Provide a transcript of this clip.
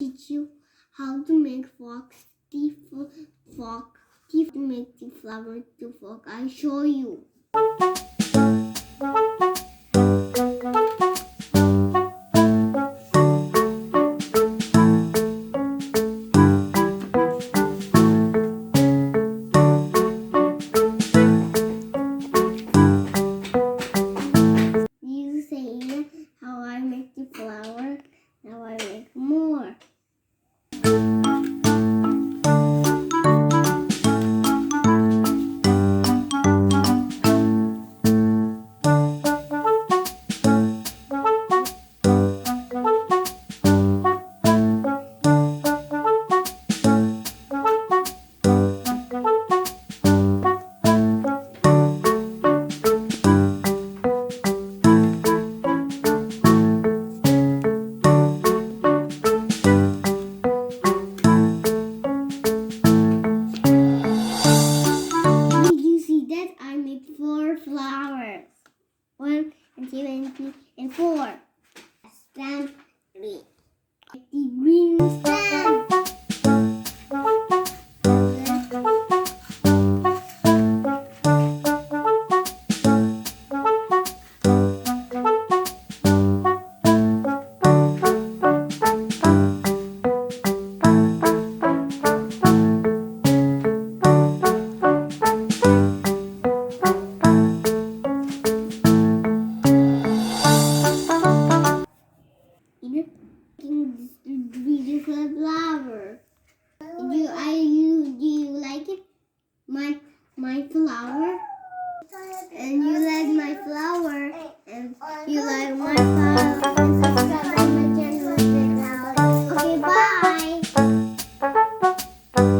Teach you how to make to make the flower to fork. I show you. You say how I make the flower. Now I make more. Did you see that? I made 4 flowers. 1 and 2 and 4. Stem 3. The green stem. Beautiful flower. Do you like it? My flower? And you like my flower? And you like my flower? And subscribe my channel. Okay, bye.